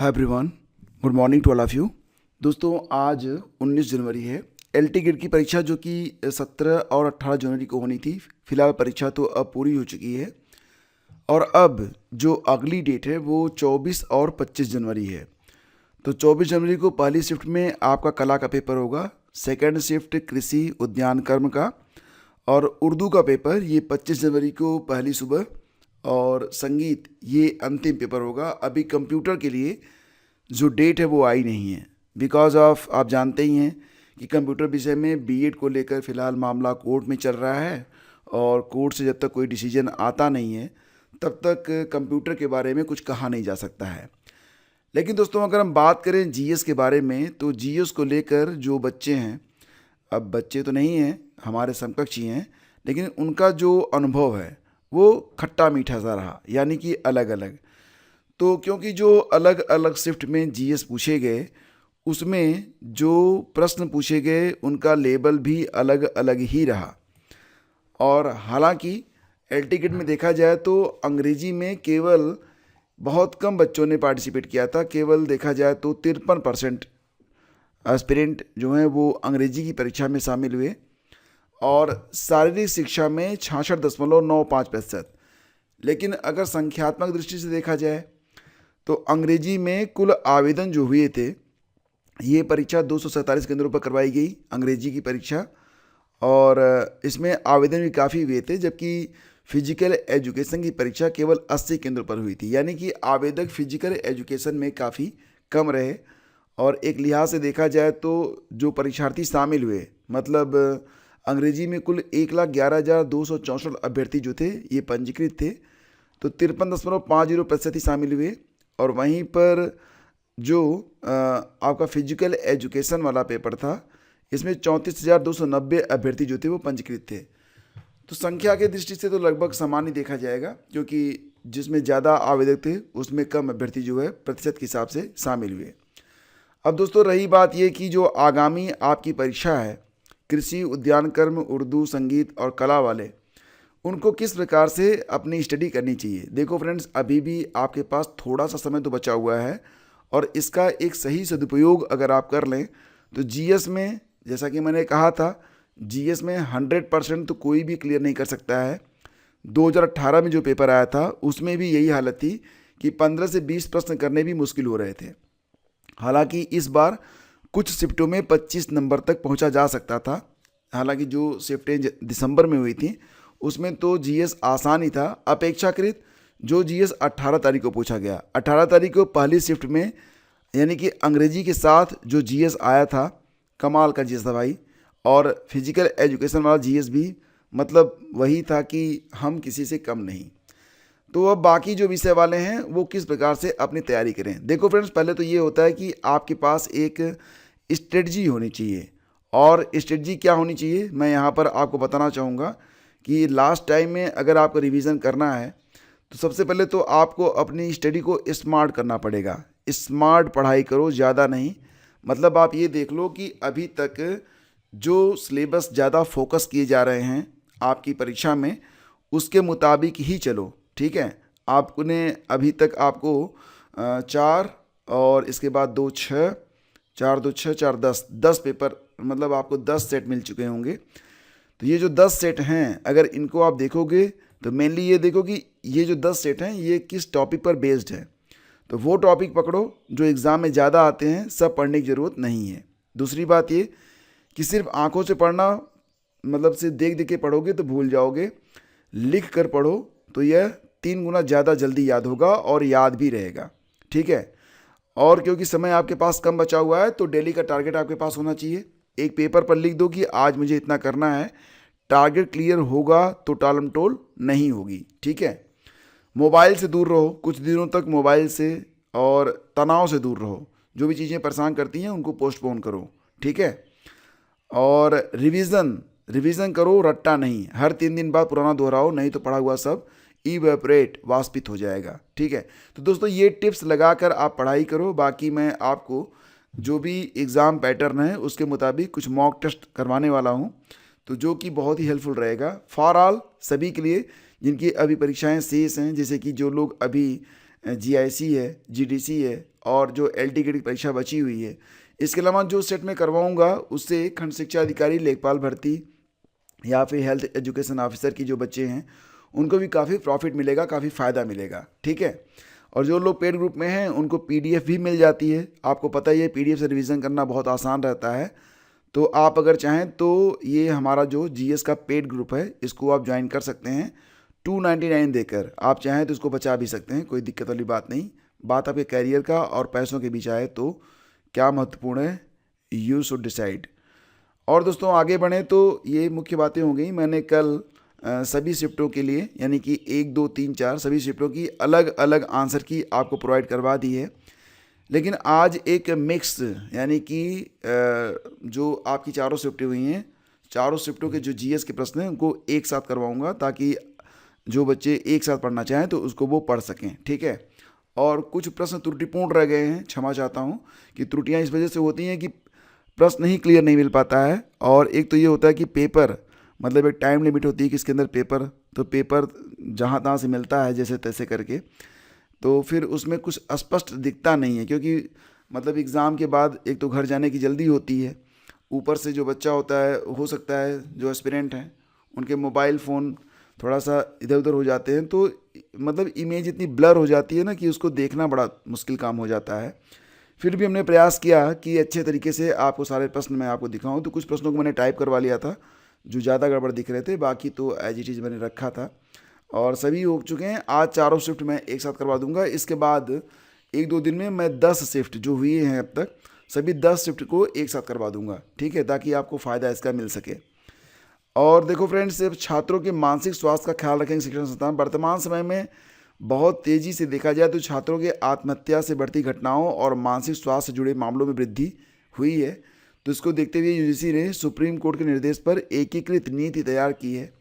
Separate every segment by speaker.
Speaker 1: Hi everyone, good morning to all of you. दोस्तों, आज 19 जनवरी है। एलटी गेट की परीक्षा जो कि 17 और 18 जनवरी को होनी थी, फिलहाल परीक्षा तो अब पूरी हो चुकी है और अब जो अगली डेट है वो 24 और 25 जनवरी है। तो 24 जनवरी को पहली शिफ्ट में आपका कला का पेपर होगा, सेकेंड शिफ्ट कृषि उद्यान कर्म का, और उर्दू का पेपर ये 25 जनवरी को पहली सुबह, और संगीत ये अंतिम पेपर होगा। अभी कंप्यूटर के लिए जो डेट है वो आई नहीं है, बिकॉज ऑफ आप जानते ही हैं कि कंप्यूटर विषय में बीएड को लेकर फ़िलहाल मामला कोर्ट में चल रहा है और कोर्ट से जब तक कोई डिसीजन आता नहीं है तब तक कंप्यूटर के बारे में कुछ कहा नहीं जा सकता है। लेकिन दोस्तों, अगर हम बात करें जीएस के बारे में, तो जीएस को लेकर जो बच्चे हैं, अब बच्चे तो नहीं हैं, हमारे समकक्ष ही हैं, लेकिन उनका जो अनुभव है वो खट्टा मीठा सा रहा, यानी कि अलग अलग। तो क्योंकि जो अलग अलग शिफ्ट में जीएस पूछे गए, उसमें जो प्रश्न पूछे गए उनका लेवल भी अलग अलग ही रहा। और हालांकि एल टिकट में देखा जाए तो अंग्रेजी में केवल बहुत कम बच्चों ने पार्टिसिपेट किया था। केवल देखा जाए तो 53% एस्पिरेंट जो हैं वो अंग्रेजी की परीक्षा में शामिल हुए, और शारीरिक शिक्षा में 66.95%। लेकिन अगर संख्यात्मक दृष्टि से देखा जाए तो अंग्रेजी में कुल आवेदन जो हुए थे, ये परीक्षा 247 केंद्रों पर करवाई गई अंग्रेजी की परीक्षा, और इसमें आवेदन भी काफ़ी हुए थे, जबकि फिजिकल एजुकेशन की परीक्षा केवल 80 केंद्रों पर हुई थी। यानी कि आवेदक फिजिकल एजुकेशन में काफ़ी कम रहे। और एक लिहाज से देखा जाए तो जो परीक्षार्थी शामिल हुए, मतलब अंग्रेजी में कुल 1,11,264 अभ्यर्थी जो थे ये पंजीकृत थे, तो 53.50% ही शामिल हुए। और वहीं पर जो आपका फिजिकल एजुकेशन वाला पेपर था, इसमें 34,290 अभ्यर्थी जो थे वो पंजीकृत थे। तो संख्या के दृष्टि से तो लगभग समान ही देखा जाएगा, क्योंकि जिसमें ज़्यादा आवेदक थे उसमें कम अभ्यर्थी जो है प्रतिशत के हिसाब से शामिल हुए। अब दोस्तों, रही बात ये कि जो आगामी आपकी परीक्षा है, कृषि उद्यान कर्म उर्दू संगीत और कला वाले, उनको किस प्रकार से अपनी स्टडी करनी चाहिए। देखो फ्रेंड्स, अभी भी आपके पास थोड़ा सा समय तो बचा हुआ है, और इसका एक सही सदुपयोग अगर आप कर लें तो जीएस में, जैसा कि मैंने कहा था, जीएस में 100% तो कोई भी क्लियर नहीं कर सकता है। 2018 में जो पेपर आया था उसमें भी यही हालत थी कि 15 से 20 प्रश्न करने भी मुश्किल हो रहे थे। हालांकि इस बार कुछ शिफ्टों में 25 नंबर तक पहुंचा जा सकता था। हालांकि जो शिफ्टें दिसंबर में हुई थी उसमें तो जीएस आसान ही था अपेक्षाकृत। जो जीएस 18 तारीख को पूछा गया, 18 तारीख को पहली शिफ्ट में, यानी कि अंग्रेजी के साथ जो जीएस आया था, कमाल का जीएस था भाई। और फिजिकल एजुकेशन वाला जीएस भी मतलब वही था कि हम किसी से कम नहीं। तो अब बाकी जो विषय वाले हैं वो किस प्रकार से अपनी तैयारी करें। देखो फ्रेंड्स, पहले तो ये होता है कि आपके पास एक स्ट्रेटजी होनी चाहिए। और स्ट्रेटजी क्या होनी चाहिए, मैं यहाँ पर आपको बताना चाहूँगा कि लास्ट टाइम में अगर आपको रिवीजन करना है तो सबसे पहले तो आपको अपनी स्टडी को स्मार्ट करना पड़ेगा। स्मार्ट पढ़ाई करो, ज़्यादा नहीं। मतलब आप ये देख लो कि अभी तक जो सिलेबस ज़्यादा फोकस किए जा रहे हैं आपकी परीक्षा में, उसके मुताबिक ही चलो, ठीक है। आपने अभी तक आपको 4 और इसके बाद 2 6, 4 2 6 4 10 पेपर, मतलब आपको 10 सेट मिल चुके होंगे। तो ये जो 10 सेट हैं, अगर इनको आप देखोगे तो मेनली ये देखो कि ये जो 10 सेट हैं ये किस टॉपिक पर बेस्ड है। तो वो टॉपिक पकड़ो जो एग्ज़ाम में ज़्यादा आते हैं, सब पढ़ने की ज़रूरत नहीं है। दूसरी बात ये कि सिर्फ आंखों से पढ़ना, मतलब से देख देख के पढ़ोगे तो भूल जाओगे। लिख कर पढ़ो तो यह 3 गुना ज़्यादा जल्दी याद होगा और याद भी रहेगा, ठीक है। और क्योंकि समय आपके पास कम बचा हुआ है तो डेली का टारगेट आपके पास होना चाहिए। एक पेपर पर लिख दो कि आज मुझे इतना करना है। टारगेट क्लियर होगा तो टालम टोल नहीं होगी, ठीक है। मोबाइल से दूर रहो, कुछ दिनों तक मोबाइल से और तनाव से दूर रहो। जो भी चीज़ें परेशान करती हैं उनको पोस्टपोन करो, ठीक है। और रिवीजन करो, रट्टा नहीं। हर 3 दिन बाद पुराना दोहराओ, नहीं तो पढ़ा हुआ सब इवेपोरेट, वाष्पित हो जाएगा, ठीक है। तो दोस्तों, ये टिप्स लगाकर आप पढ़ाई करो। बाकी मैं आपको जो भी एग्ज़ाम पैटर्न है उसके मुताबिक कुछ मॉक टेस्ट करवाने वाला हूँ, तो जो कि बहुत ही हेल्पफुल रहेगा फॉर ऑल, सभी के लिए जिनकी अभी परीक्षाएं शेष हैं। जैसे कि जो लोग अभी GIC है, GDC है और जो LT ग्रेड की परीक्षा बची हुई है। इसके अलावा जो सेट में करवाऊँगा उससे खंड शिक्षा अधिकारी, लेखपाल भर्ती या फिर हेल्थ एजुकेशन ऑफिसर की जो बच्चे हैं उनको भी काफ़ी प्रॉफिट मिलेगा, काफ़ी फ़ायदा मिलेगा, ठीक है। और जो लोग पेड ग्रुप में हैं उनको PDF भी मिल जाती है। आपको पता ही है PDF से रिवीजन करना बहुत आसान रहता है। तो आप अगर चाहें तो ये हमारा जो GS का पेड ग्रुप है इसको आप ज्वाइन कर सकते हैं 299 देकर। आप चाहें तो इसको बचा भी सकते हैं, कोई दिक्कत वाली बात नहीं। बात आपके कैरियर का और पैसों के बीच आए तो क्या महत्वपूर्ण है, यू शुड डिसाइड। और दोस्तों आगे बढ़ें तो ये मुख्य बातें हो गई। मैंने कल सभी शिफ्टों के लिए यानी कि 1, 2, 3, 4 सभी शिफ्टों की अलग अलग आंसर की आपको प्रोवाइड करवा दी है। लेकिन आज एक मिक्स यानी कि जो आपकी चारों शिफ्टें हुई हैं, चारों शिफ्टों के जो GS के प्रश्न हैं उनको एक साथ करवाऊंगा ताकि जो बच्चे एक साथ पढ़ना चाहें तो उसको वो पढ़ सकें, ठीक है। और कुछ प्रश्न त्रुटिपूर्ण रह गए हैं, क्षमा चाहता हूँ कि त्रुटियाँ इस वजह से होती हैं कि प्रश्न ही क्लियर नहीं मिल पाता है। और एक तो ये होता है कि पेपर मतलब एक टाइम लिमिट होती है कि इसके अंदर पेपर, तो पेपर जहाँ तहाँ से मिलता है जैसे तैसे करके, तो फिर उसमें कुछ स्पष्ट दिखता नहीं है क्योंकि मतलब एग्ज़ाम के बाद एक तो घर जाने की जल्दी होती है, ऊपर से जो बच्चा होता है हो सकता है जो एस्पिरेंट हैं उनके मोबाइल फ़ोन थोड़ा सा इधर उधर हो जाते हैं, तो मतलब इमेज इतनी ब्लर हो जाती है ना कि उसको देखना बड़ा मुश्किल काम हो जाता है। फिर भी हमने प्रयास किया कि अच्छे तरीके से आपको सारे प्रश्न मैं आपको दिखाऊं, तो कुछ प्रश्नों को मैंने टाइप करवा लिया था जो ज़्यादा गड़बड़ दिख रहे थे, बाकी तो एज इट इज़ मैंने रखा था और सभी हो चुके हैं। आज चारों शिफ्ट मैं एक साथ करवा दूंगा। इसके बाद 1-2 दिन में मैं 10 शिफ्ट जो हुई हैं अब तक सभी 10 शिफ्ट को एक साथ करवा दूंगा, ठीक है, ताकि आपको फ़ायदा इसका मिल सके। और देखो फ्रेंड्स, अब छात्रों के मानसिक स्वास्थ्य का ख्याल रखेंगे शिक्षण संस्थान। वर्तमान समय में बहुत तेज़ी से देखा जाए तो छात्रों के आत्महत्या से बढ़ती घटनाओं और मानसिक स्वास्थ्य से जुड़े मामलों में वृद्धि हुई है। तो इसको देखते हुए UGC ने सुप्रीम कोर्ट के निर्देश पर एकीकृत नीति तैयार की है।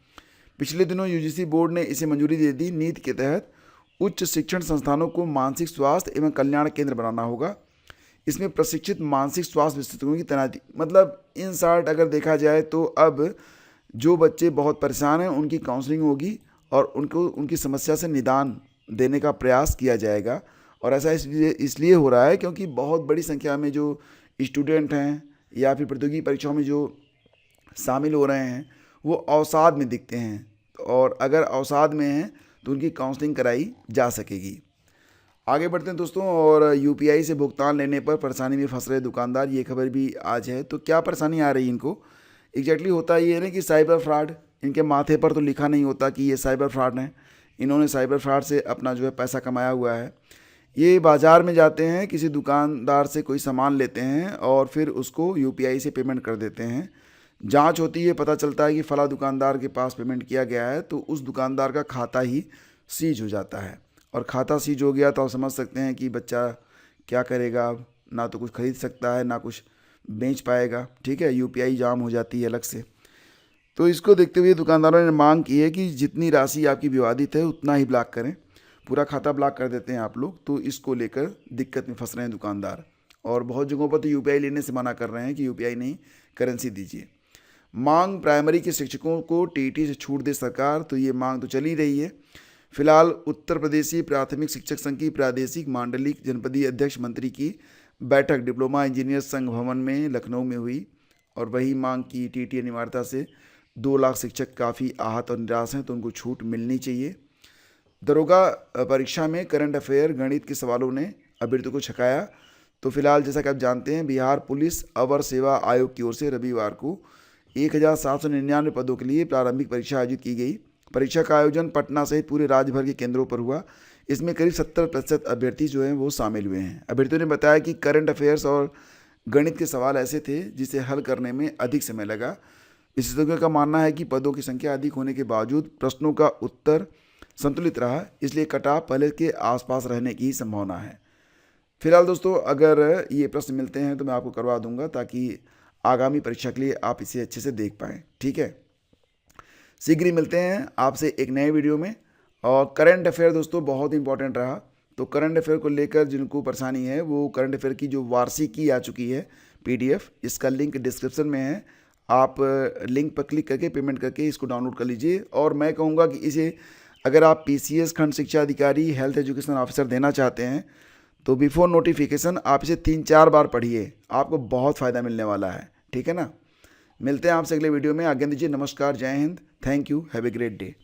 Speaker 1: पिछले दिनों UGC बोर्ड ने इसे मंजूरी दे दी। नीति के तहत उच्च शिक्षण संस्थानों को मानसिक स्वास्थ्य एवं कल्याण केंद्र बनाना होगा। इसमें प्रशिक्षित मानसिक स्वास्थ्य विशेषज्ञों की तैनाती, मतलब इन शॉर्ट अगर देखा जाए तो अब जो बच्चे बहुत परेशान हैं उनकी काउंसलिंग होगी और उनको उनकी समस्या से निदान देने का प्रयास किया जाएगा। और ऐसा इसलिए हो रहा है क्योंकि बहुत बड़ी संख्या में जो स्टूडेंट हैं या फिर प्रतियोगी परीक्षाओं में जो शामिल हो रहे हैं वो अवसाद में दिखते हैं, और अगर अवसाद में हैं तो उनकी काउंसलिंग कराई जा सकेगी। आगे बढ़ते हैं दोस्तों। और UPI से भुगतान लेने पर परेशानी में फंस रहे दुकानदार, ये खबर भी आज है। तो क्या परेशानी आ रही है इनको? एग्जैक्टली होता ये है ना कि साइबर फ्रॉड, इनके माथे पर तो लिखा नहीं होता कि ये साइबर फ्रॉड है। इन्होंने साइबर फ्रॉड से अपना जो है पैसा कमाया हुआ है। ये बाज़ार में जाते हैं, किसी दुकानदार से कोई सामान लेते हैं और फिर उसको UPI से पेमेंट कर देते हैं। जांच होती है, पता चलता है कि फला दुकानदार के पास पेमेंट किया गया है, तो उस दुकानदार का खाता ही सीज हो जाता है। और खाता सीज हो गया तो आप समझ सकते हैं कि बच्चा क्या करेगा, ना तो कुछ खरीद सकता है ना कुछ बेच पाएगा, ठीक है। UPI जाम हो जाती है अलग से। तो इसको देखते हुए दुकानदारों ने मांग की है कि जितनी राशि आपकी विवादित है उतना ही ब्लॉक करें। पूरा खाता ब्लॉक कर देते हैं आप लोग, तो इसको लेकर दिक्कत में फंस रहे हैं दुकानदार। और बहुत जगहों पर तो UPI लेने से मना कर रहे हैं कि UPI नहीं, करेंसी दीजिए। मांग, प्राइमरी के शिक्षकों को TET से छूट दे सरकार, तो ये मांग तो चली रही है। फिलहाल उत्तर प्रदेशी प्राथमिक शिक्षक संघ की प्रादेशिक मांडलिक जनपदीय अध्यक्ष मंत्री की बैठक डिप्लोमा इंजीनियर संघ भवन में लखनऊ में हुई और वही मांग की TET अनिवार्यता से 2 लाख शिक्षक काफ़ी आहत और निराश हैं, तो उनको छूट मिलनी चाहिए। दरोगा परीक्षा में करंट अफेयर गणित के सवालों ने अभ्यर्थियों को छकाया। तो फिलहाल जैसा कि आप जानते हैं, बिहार पुलिस अवर सेवा आयोग की ओर से रविवार को 1799 पदों के लिए प्रारंभिक परीक्षा आयोजित की गई। परीक्षा का आयोजन पटना सहित पूरे राज्य भर के केंद्रों पर हुआ। इसमें करीब 70% अभ्यर्थी जो हैं वो शामिल हुए हैं। अभ्यर्थियों ने बताया कि करंट अफेयर्स और गणित के सवाल ऐसे थे जिसे हल करने में अधिक समय लगा। विशेषज्ञों का मानना है कि पदों की संख्या अधिक होने के बावजूद प्रश्नों का उत्तर संतुलित रहा, इसलिए कटऑफ पहले के आसपास रहने की संभावना है। फिलहाल दोस्तों, अगर ये प्रश्न मिलते हैं तो मैं आपको करवा दूंगा ताकि आगामी परीक्षा के लिए आप इसे अच्छे से देख पाएँ, ठीक है। शीघ्र ही मिलते हैं आपसे एक नए वीडियो में। और करंट अफेयर दोस्तों बहुत इंपॉर्टेंट रहा, तो करंट अफेयर को लेकर जिनको परेशानी है वो करंट अफेयर की जो वार्षिकी आ चुकी है PDF, इसका लिंक डिस्क्रिप्शन में है। आप लिंक पर क्लिक करके पेमेंट करके इसको डाउनलोड कर लीजिए। और मैं कहूँगा कि इसे अगर आप PCS खंड शिक्षा अधिकारी हेल्थ एजुकेशन ऑफिसर देना चाहते हैं तो बिफोर नोटिफिकेशन आप इसे 3-4 बार पढ़िए, आपको बहुत फ़ायदा मिलने वाला है। ठीक है ना। मिलते हैं आपसे अगले वीडियो में। आज्ञा दीजिए। नमस्कार, जय Hind, thank you, have a great day.